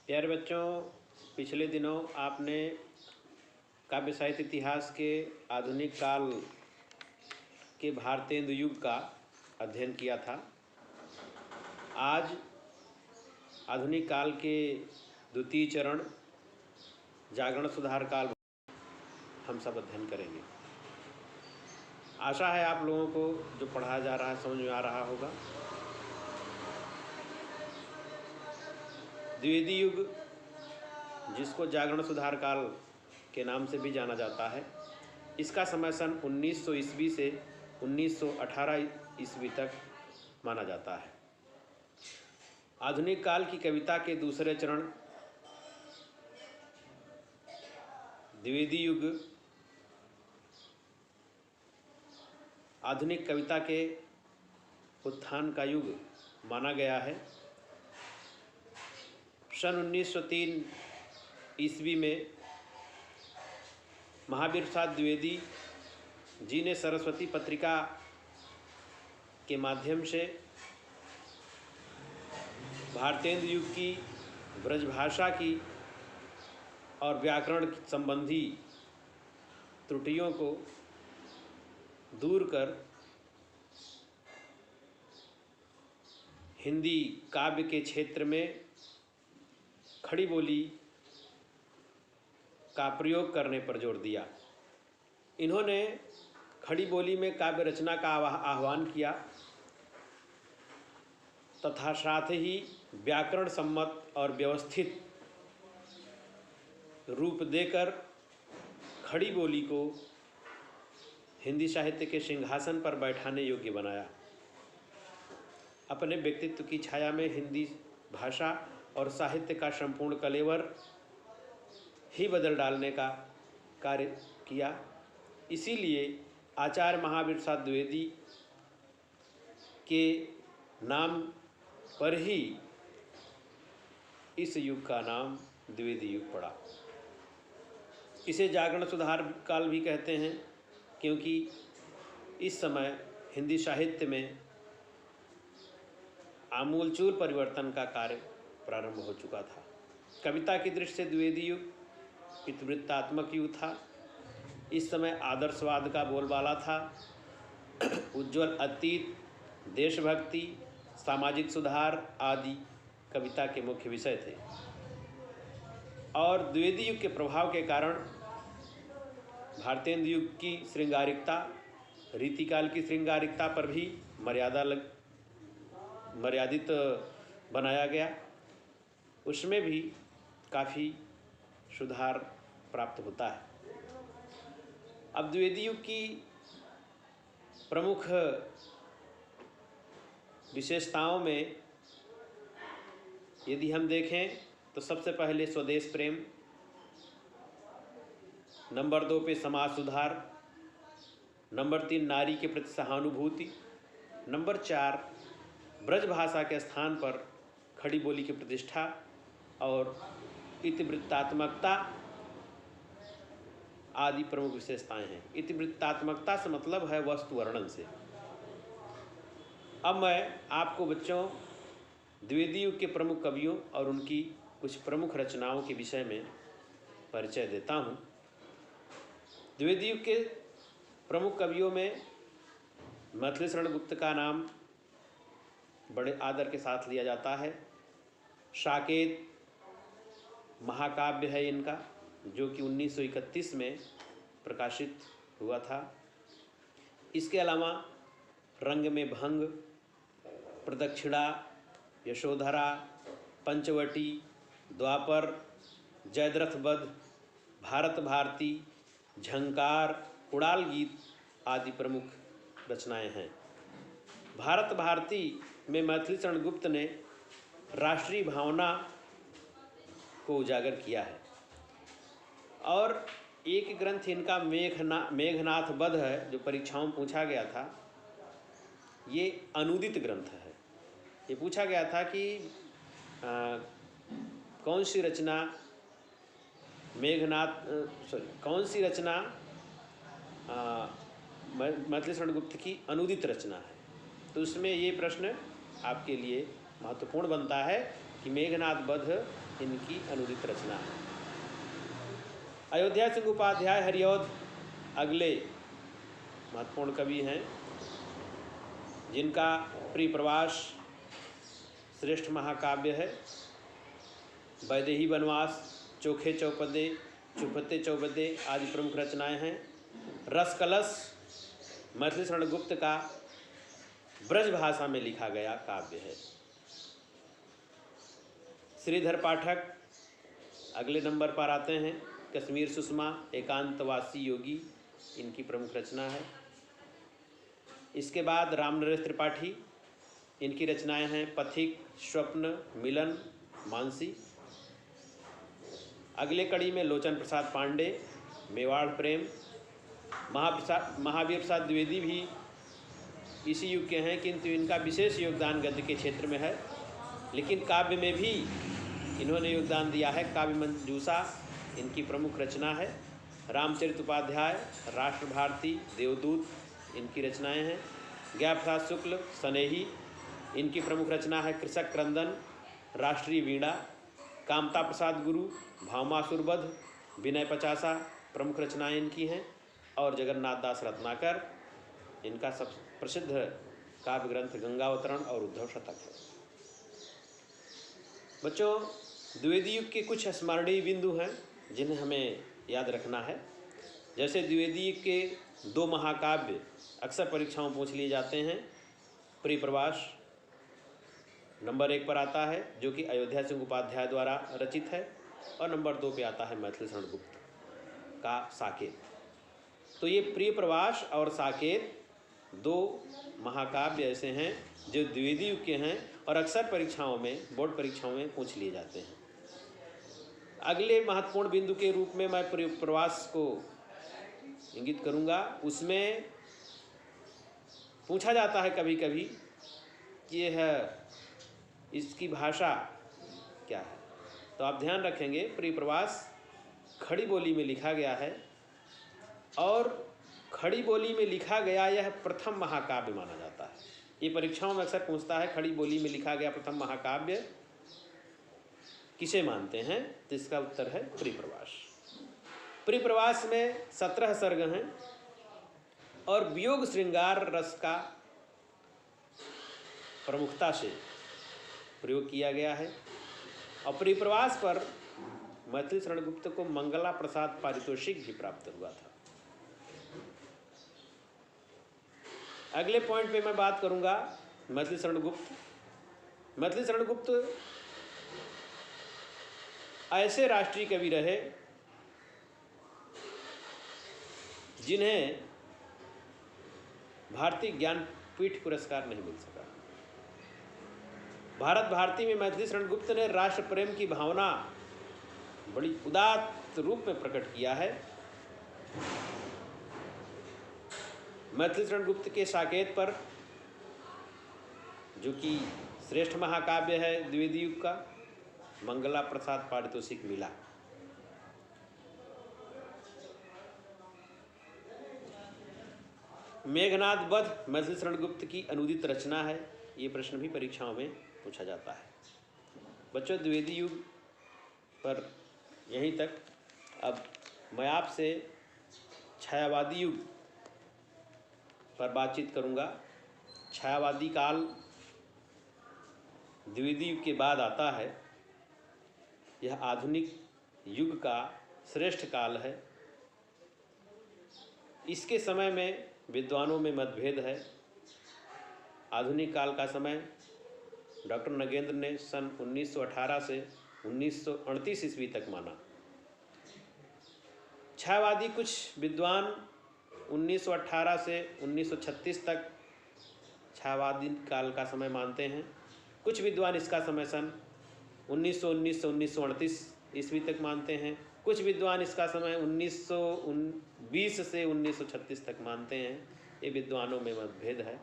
प्यारे बच्चों, पिछले दिनों आपने काव्य साहित्य इतिहास के आधुनिक काल के भारतेंदु युग का अध्ययन किया था। आज आधुनिक काल के द्वितीय चरण जागरण सुधार काल हम सब अध्ययन करेंगे। आशा है आप लोगों को जो पढ़ाया जा रहा है समझ में आ रहा होगा। द्विवेदी युग, जिसको जागरण सुधार काल के नाम से भी जाना जाता है, इसका समय सन 1900 ईस्वी से 1918 ईस्वी तक माना जाता है। आधुनिक काल की कविता के दूसरे चरण द्विवेदी युग आधुनिक कविता के उत्थान का युग माना गया है। सन 1903 ईस्वी में महावीर प्रसाद द्विवेदी जी ने सरस्वती पत्रिका के माध्यम से भारतेंदु युग की ब्रजभाषा की और व्याकरण संबंधी त्रुटियों को दूर कर हिंदी काव्य के क्षेत्र में खड़ी बोली का प्रयोग करने पर जोर दिया। इन्होंने खड़ी बोली में काव्य रचना का आह्वान किया तथा साथ ही व्याकरण सम्मत और व्यवस्थित रूप देकर खड़ी बोली को हिंदी साहित्य के सिंहासन पर बैठाने योग्य बनाया। अपने व्यक्तित्व की छाया में हिंदी भाषा और साहित्य का संपूर्ण कलेवर ही बदल डालने का कार्य किया। इसीलिए आचार्य महावीर प्रसाद द्विवेदी के नाम पर ही इस युग का नाम द्विवेदी युग पड़ा। इसे जागरण सुधार काल भी कहते हैं, क्योंकि इस समय हिंदी साहित्य में आमूलचूल परिवर्तन का कार्य प्रारंभ हो चुका था। कविता की दृष्टि से द्विवेदी युग इतिवृत्तात्मक युग था। इस समय आदर्शवाद का बोलबाला था। उज्ज्वल अतीत, देशभक्ति, सामाजिक सुधार आदि कविता के मुख्य विषय थे। और द्विवेदी युग के प्रभाव के कारण भारतेंदु युग की श्रृंगारिकता, रीतिकाल की श्रृंगारिकता पर भी मर्यादित बनाया गया। उसमें भी काफ़ी सुधार प्राप्त होता है। अब द्विवेदी युग की प्रमुख विशेषताओं में यदि हम देखें तो सबसे पहले स्वदेश प्रेम, नंबर 2 पे समाज सुधार, नंबर 3 नारी के प्रति सहानुभूति, नंबर 4 ब्रजभाषा के स्थान पर खड़ी बोली की प्रतिष्ठा और इतिवृत्तात्मकता आदि प्रमुख विशेषताएं हैं। इतिवृत्तात्मकता से मतलब है वस्तु वर्णन से। अब मैं आपको बच्चों द्विवेदी युग के प्रमुख कवियों और उनकी कुछ प्रमुख रचनाओं के विषय में परिचय देता हूँ। द्विवेदी युग के प्रमुख कवियों में मैथिली शरण गुप्त का नाम बड़े आदर के साथ लिया जाता है। साकेत महाकाव्य है इनका, जो कि 1931 में प्रकाशित हुआ था। इसके अलावा रंग में भंग, प्रदक्षिणा, यशोधरा, पंचवटी, द्वापर, जयद्रथ वध, भारत भारती, झंकार, उड़ाल गीत आदि प्रमुख रचनाएं हैं। भारत भारती में मैथिली शरण गुप्त ने राष्ट्रीय भावना को उजागर किया है। और एक ग्रंथ इनका मेघनाथ वध है, जो परीक्षाओं में पूछा गया था। ये अनुदित ग्रंथ है। ये पूछा गया था कि कौन सी रचना मैथिली शरण गुप्त की अनुदित रचना है। तो उसमें ये प्रश्न आपके लिए महत्वपूर्ण बनता है कि मेघनाद वध इनकी अनुदित रचना है। अयोध्या सिंह उपाध्याय हरिऔध अगले महत्वपूर्ण कवि हैं, जिनका प्रियप्रवास श्रेष्ठ महाकाव्य है। वैदेही वनवास, चोखे चौपदे, चुपते चौबदे आदि प्रमुख रचनाएं हैं। रस कलश मैथिली शरण गुप्त का ब्रज भाषा में लिखा गया काव्य है। श्रीधर पाठक अगले नंबर पर आते हैं। कश्मीर सुषमा, एकांतवासी योगी इनकी प्रमुख रचना है। इसके बाद रामनरेश त्रिपाठी, इनकी रचनाएं हैं पथिक, स्वप्न, मिलन, मानसी। अगले कड़ी में लोचन प्रसाद पांडे, मेवाड़ प्रेम। महावीर प्रसाद द्विवेदी भी इसी युग के हैं, किंतु इनका विशेष योगदान गद्य के क्षेत्र में है। लेकिन काव्य में भी इन्होंने योगदान दिया है। काव्य मंजूषा इनकी प्रमुख रचना है। रामचरित उपाध्याय, राष्ट्र भारती, देवदूत इनकी रचनाएं हैं। ज्ञा प्रसाद शुक्ल, स्नेही इनकी प्रमुख रचना है। कृषक क्रंदन, राष्ट्रीय वीणा। कामता प्रसाद गुरु, भामासुर वध, विनय पचासा प्रमुख रचनाएं इनकी हैं। और जगन्नाथ दास रत्नाकर, इनका सब प्रसिद्ध काव्य ग्रंथ गंगावतरण और उद्धव शतक है। बच्चों, द्विवेदी युग के कुछ स्मरणीय बिंदु हैं जिन्हें हमें याद रखना है। जैसे द्विवेदी युग के दो महाकाव्य अक्सर परीक्षाओं में पूछ लिए जाते हैं। प्रियप्रवास नंबर 1 पर आता है, जो कि अयोध्या सिंह उपाध्याय द्वारा रचित है। और नंबर 2 पे आता है मैथिली शरण गुप्त का साकेत। तो ये प्रियप्रवास और साकेत दो महाकाव्य ऐसे हैं जो द्विवेदी युग के हैं और अक्सर परीक्षाओं में, बोर्ड परीक्षाओं में पूछ लिए जाते हैं। अगले महत्वपूर्ण बिंदु के रूप में मैं प्रियप्रवास को इंगित करूंगा। उसमें पूछा जाता है कभी कभी कि यह इसकी भाषा क्या है। तो आप ध्यान रखेंगे, प्रियप्रवास खड़ी बोली में लिखा गया है और खड़ी बोली में लिखा गया यह प्रथम महाकाव्य माना जाता है। ये परीक्षाओं में अक्सर पूछता है, खड़ी बोली में लिखा गया प्रथम महाकाव्य किसे मानते हैं? तो इसका उत्तर है प्रियप्रवास। प्रियप्रवास में 17 सर्ग हैं और वियोग श्रृंगार रस का प्रमुखता से प्रयोग किया गया है। और प्रियप्रवास पर मैथिली शरण गुप्त को मंगला प्रसाद पारितोषिक भी प्राप्त हुआ था। अगले पॉइंट पे मैं बात करूंगा मैथिली शरण गुप्त। मैथिली शरण गुप्त ऐसे राष्ट्रीय कवि रहे जिन्हें भारतीय ज्ञानपीठ पुरस्कार नहीं मिल सका। भारत भारती में मैथिली शरण गुप्त ने राष्ट्र प्रेम की भावना बड़ी उदात्त रूप में प्रकट किया है। मैथिली शरण गुप्त के साकेत पर, जो कि श्रेष्ठ महाकाव्य है द्विवेदी युग का, मंगला प्रसाद पारितोषिक मिला। मेघनाद वध मैथिली शरण गुप्त की अनुदित रचना है। ये प्रश्न भी परीक्षाओं में पूछा जाता है। बच्चों, द्विवेदी युग पर यहीं तक। अब मैं आपसे छायावादी युग पर बातचीत करूंगा। छायावादी काल द्विवेदी युग के बाद आता है। यह आधुनिक युग का श्रेष्ठ काल है। इसके समय में विद्वानों में मतभेद है। आधुनिक काल का समय डॉक्टर नगेंद्र ने सन 1918 से 1938 ईस्वी तक माना। छायावादी कुछ विद्वान 1918 से 1936 तक छायावादी काल का समय मानते हैं। कुछ विद्वान इसका समय सन 1919 से 1938 ईस्वी तक मानते हैं। कुछ विद्वान इसका समय 1920 से 1936 तक मानते हैं। ये विद्वानों में मतभेद है।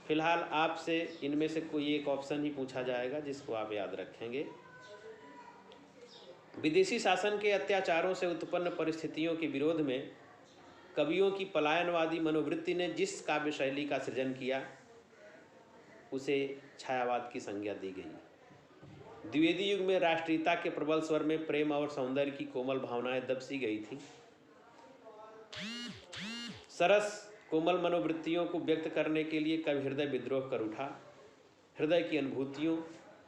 फिलहाल आपसे इनमें से कोई एक ऑप्शन ही पूछा जाएगा जिसको आप याद रखेंगे। विदेशी शासन के अत्याचारों से उत्पन्न परिस्थितियों के विरोध में कवियों की पलायनवादी मनोवृत्ति ने जिस काव्य शैली का सृजन किया उसे छायावाद की संज्ञा दी गई। द्विवेदी युग में राष्ट्रीयता के प्रबल स्वर में प्रेम और सौंदर्य की कोमल भावनाएं दबसी गई थी। सरस कोमल मनोवृत्तियों को व्यक्त करने के लिए कवि हृदय विद्रोह कर उठा। हृदय की अनुभूतियों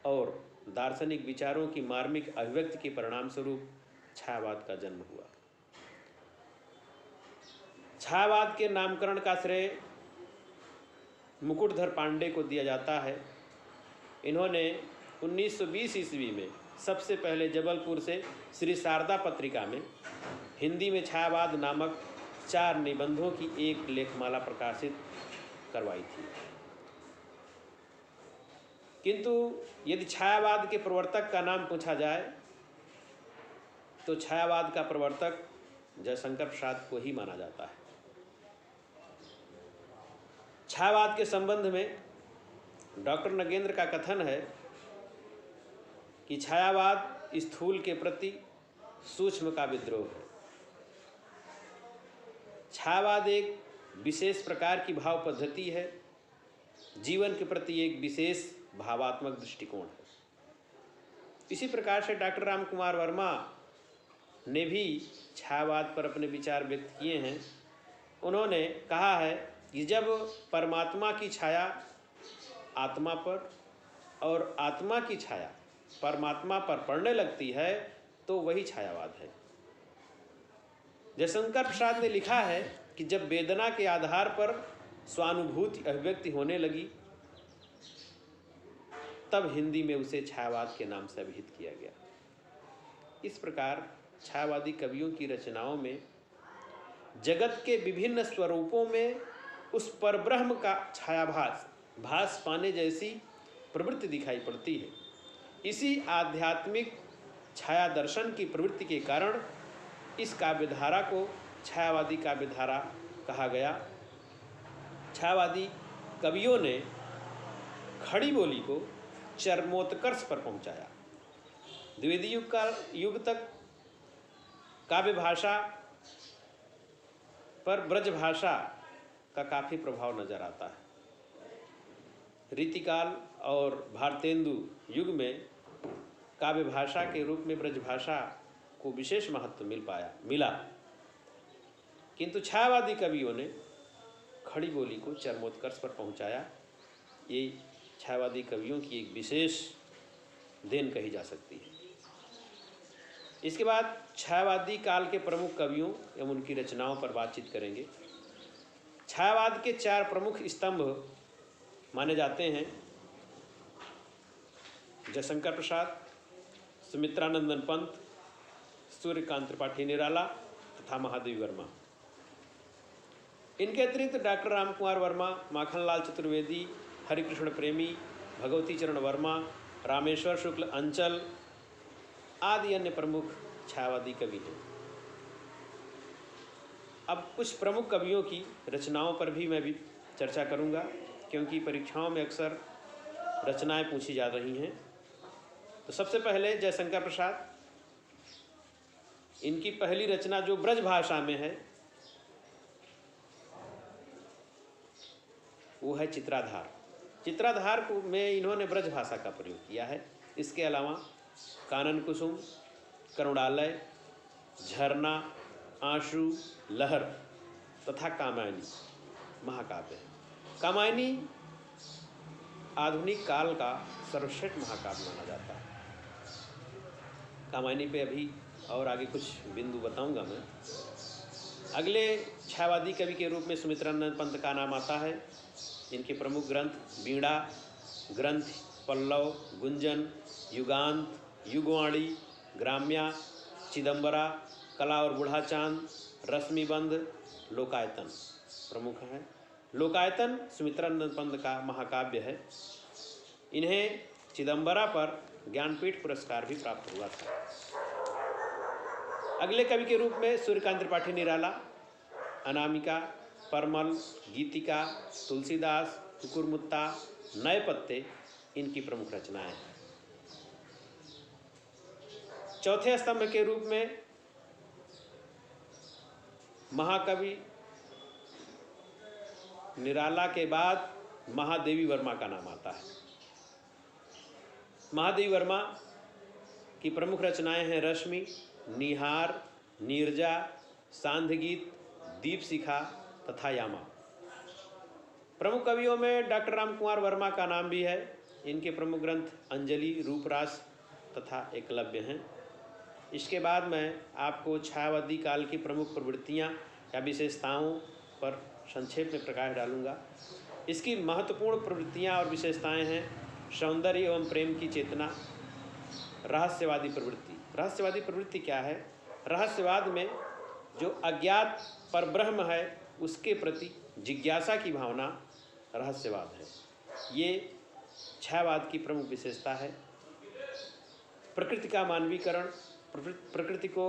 और दार्शनिक विचारों की मार्मिक अभिव्यक्ति के परिणाम स्वरूप छायावाद का जन्म हुआ। छायावाद के नामकरण का श्रेय मुकुटधर पांडे को दिया जाता है। इन्होंने 1920 ईस्वी में सबसे पहले जबलपुर से श्री शारदा पत्रिका में हिंदी में छायावाद नामक 4 निबंधों की एक लेखमाला प्रकाशित करवाई थी। किंतु यदि छायावाद के प्रवर्तक का नाम पूछा जाए तो छायावाद का प्रवर्तक जयशंकर प्रसाद को ही माना जाता है। छायावाद के संबंध में डॉक्टर नगेंद्र का कथन है कि छायावाद स्थूल के प्रति सूक्ष्म का विद्रोह है। छायावाद एक विशेष प्रकार की भाव पद्धति है, जीवन के प्रति एक विशेष भावात्मक दृष्टिकोण है। इसी प्रकार से डॉक्टर राम कुमार वर्मा ने भी छायावाद पर अपने विचार व्यक्त किए हैं। उन्होंने कहा है कि जब परमात्मा की छाया आत्मा पर और आत्मा की छाया परमात्मा पर पड़ने लगती है तो वही छायावाद है। जयशंकर प्रसाद ने लिखा है कि जब वेदना के आधार पर स्वानुभूति अभिव्यक्ति होने लगी तब हिंदी में उसे छायावाद के नाम से अभिहित किया गया। इस प्रकार छायावादी कवियों की रचनाओं में जगत के विभिन्न स्वरूपों में उस परब्रह्म का भास पाने जैसी प्रवृत्ति दिखाई पड़ती है। इसी आध्यात्मिक छाया दर्शन की प्रवृत्ति के कारण इस काव्यधारा को छायावादी काव्यधारा कहा गया। छायावादी कवियों ने खड़ी बोली को चरमोत्कर्ष पर पहुंचाया। द्विवेदी युग तक काव्य भाषा पर ब्रज भाषा का काफ़ी प्रभाव नजर आता है। रीतिकाल और भारतेंदु युग में काव्य भाषा के रूप में ब्रज भाषा को विशेष महत्व मिला। किंतु छायावादी कवियों ने खड़ी बोली को चरमोत्कर्ष पर पहुंचाया। ये छायावादी कवियों की एक विशेष देन कही जा सकती है। इसके बाद छायावादी काल के प्रमुख कवियों एवं उनकी रचनाओं पर बातचीत करेंगे। छायावाद के 4 प्रमुख स्तंभ माने जाते हैं: जयशंकर प्रसाद, सुमित्रानंदन पंत, सूर्यकांत त्रिपाठी निराला तथा महादेवी वर्मा। इनके अतिरिक्त डॉक्टर राम कुमार वर्मा, माखनलाल चतुर्वेदी, हरिकृष्ण प्रेमी, भगवती चरण वर्मा, रामेश्वर शुक्ल, अंचल आदि अन्य प्रमुख छायावादी कवि हैं। अब कुछ प्रमुख कवियों की रचनाओं पर भी मैं भी चर्चा करूंगा, क्योंकि परीक्षाओं में अक्सर रचनाएं पूछी जा रही हैं। तो सबसे पहले जयशंकर प्रसाद, इनकी पहली रचना जो ब्रज भाषा में है वो है चित्राधार। चित्राधार में इन्होंने ब्रज भाषा का प्रयोग किया है। इसके अलावा कानन कुसुम, करुणालय, झरना, आंसू, लहर तथा कामायनी महाकाव्य है। कामायनी आधुनिक काल का सर्वश्रेष्ठ महाकाव्य माना जाता है। कामायनी पे अभी और आगे कुछ बिंदु बताऊंगा मैं। अगले छायावादी कवि के रूप में सुमित्रानंद पंत का नाम आता है। इनके प्रमुख ग्रंथ वीणा ग्रंथ, पल्लव, गुंजन, युगांत, युगवाणी, ग्राम्या, चिदंबरा, कला और बूढ़ा चांद, रश्मिबंध, लोकायतन प्रमुख हैं। लोकायतन सुमित्रानंद पंत का महाकाव्य है। इन्हें चिदंबरा पर ज्ञानपीठ पुरस्कार भी प्राप्त हुआ था। अगले कवि के रूप में सूर्यकांत त्रिपाठी निराला, अनामिका, परमल, गीतिका, तुलसीदास, कुकुरमुत्ता, नए पत्ते इनकी प्रमुख रचनाएं हैं। चौथे स्तंभ के रूप में महाकवि निराला के बाद महादेवी वर्मा का नाम आता है। महादेवी वर्मा की प्रमुख रचनाएं हैं रश्मि, निहार, नीरजा, सांध्यगीत, दीपशिखा तथा यामा। प्रमुख कवियों में डॉक्टर राम कुमार वर्मा का नाम भी है। इनके प्रमुख ग्रंथ अंजलि, रूपरास तथा एकलव्य हैं। इसके बाद मैं आपको छायावादी काल की प्रमुख प्रवृत्तियां या विशेषताओं पर संक्षेप में प्रकाश डालूंगा। इसकी महत्वपूर्ण प्रवृत्तियां और विशेषताएं हैं सौंदर्य एवं प्रेम की चेतना, रहस्यवादी प्रवृत्ति। रहस्यवादी प्रवृत्ति क्या है? रहस्यवाद में जो अज्ञात परब्रह्म है उसके प्रति जिज्ञासा की भावना रहस्यवाद है। ये छायावाद की प्रमुख विशेषता है। प्रकृति का मानवीकरण, प्रकृति को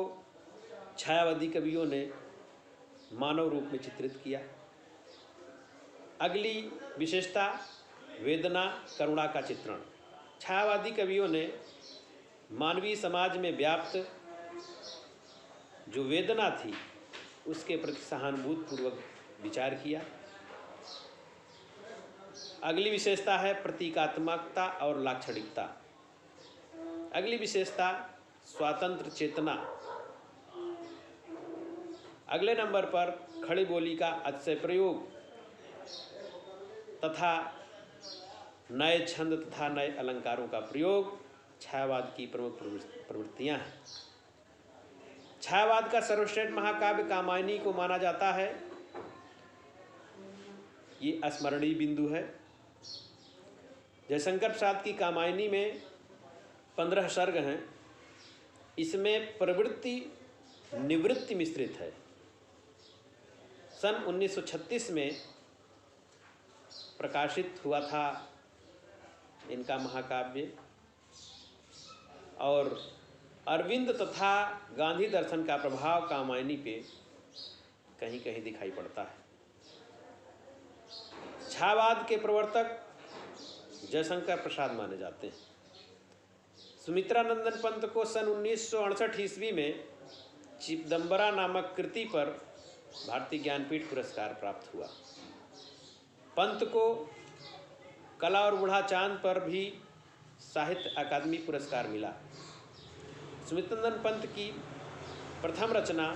छायावादी कवियों ने मानव रूप में चित्रित किया। अगली विशेषता वेदना, करुणा का चित्रण। छायावादी कवियों ने मानवीय समाज में व्याप्त जो वेदना थी उसके प्रति सहानुभूतिपूर्वक विचार किया। अगली विशेषता है प्रतीकात्मकता और लाक्षणिकता। अगली विशेषता स्वातंत्र चेतना। अगले नंबर पर खड़ी बोली का अतिशय प्रयोग तथा नए छंद तथा नए अलंकारों का प्रयोग छायावाद की प्रमुख प्रवृत्तियां हैं। छायावाद का सर्वश्रेष्ठ महाकाव्य कामायनी को माना जाता है। ये स्मरणीय बिंदु है। जयशंकर प्रसाद की कामायनी में 15 सर्ग हैं। इसमें प्रवृत्ति निवृत्ति मिश्रित है। सन 1936 में प्रकाशित हुआ था इनका महाकाव्य और अरविंद तथा गांधी दर्शन का प्रभाव कामायनी पे कहीं कहीं दिखाई पड़ता है। छायावाद के प्रवर्तक जयशंकर प्रसाद माने जाते हैं। सुमित्रानंदन पंत को सन 1968 ईस्वी में चिदंबरा नामक कृति पर भारतीय ज्ञानपीठ पुरस्कार प्राप्त हुआ। पंत को कला और बूढ़ा चांद पर भी साहित्य अकादमी पुरस्कार मिला। सुमित्रानंदन पंत की प्रथम रचना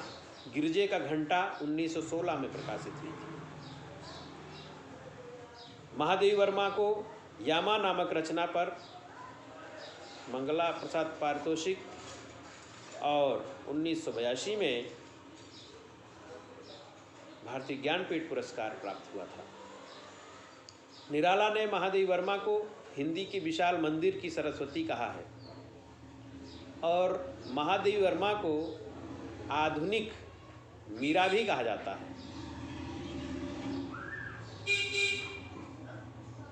गिरजे का घंटा 1916 में प्रकाशित हुई थी। महादेवी वर्मा को यामा नामक रचना पर मंगला प्रसाद पारितोषिक और 1982 में भारतीय ज्ञानपीठ पुरस्कार प्राप्त हुआ था। निराला ने महादेवी वर्मा को हिंदी की विशाल मंदिर की सरस्वती कहा है और महादेवी वर्मा को आधुनिक मीरा भी कहा जाता है।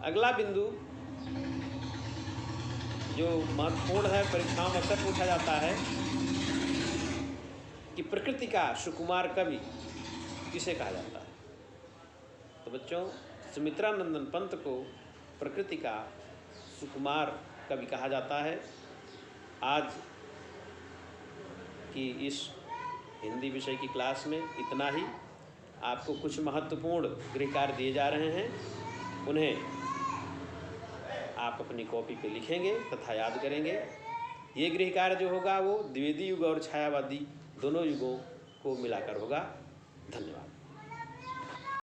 अगला बिंदु जो महत्वपूर्ण है, परीक्षाओं में अक्सर पूछा जाता है कि प्रकृति का सुकुमार कवि किसे कहा जाता है। तो बच्चों, सुमित्रानंदन पंत को प्रकृति का सुकुमार कवि कहा जाता है। आज की इस हिंदी विषय की क्लास में इतना ही। आपको कुछ महत्वपूर्ण गृह कार्य दिए जा रहे हैं, उन्हें आप अपनी कॉपी पे लिखेंगे तथा याद करेंगे। ये गृह कार्य जो होगा वो द्विवेदी युग और छायावादी दोनों युगों को मिलाकर होगा। धन्यवाद।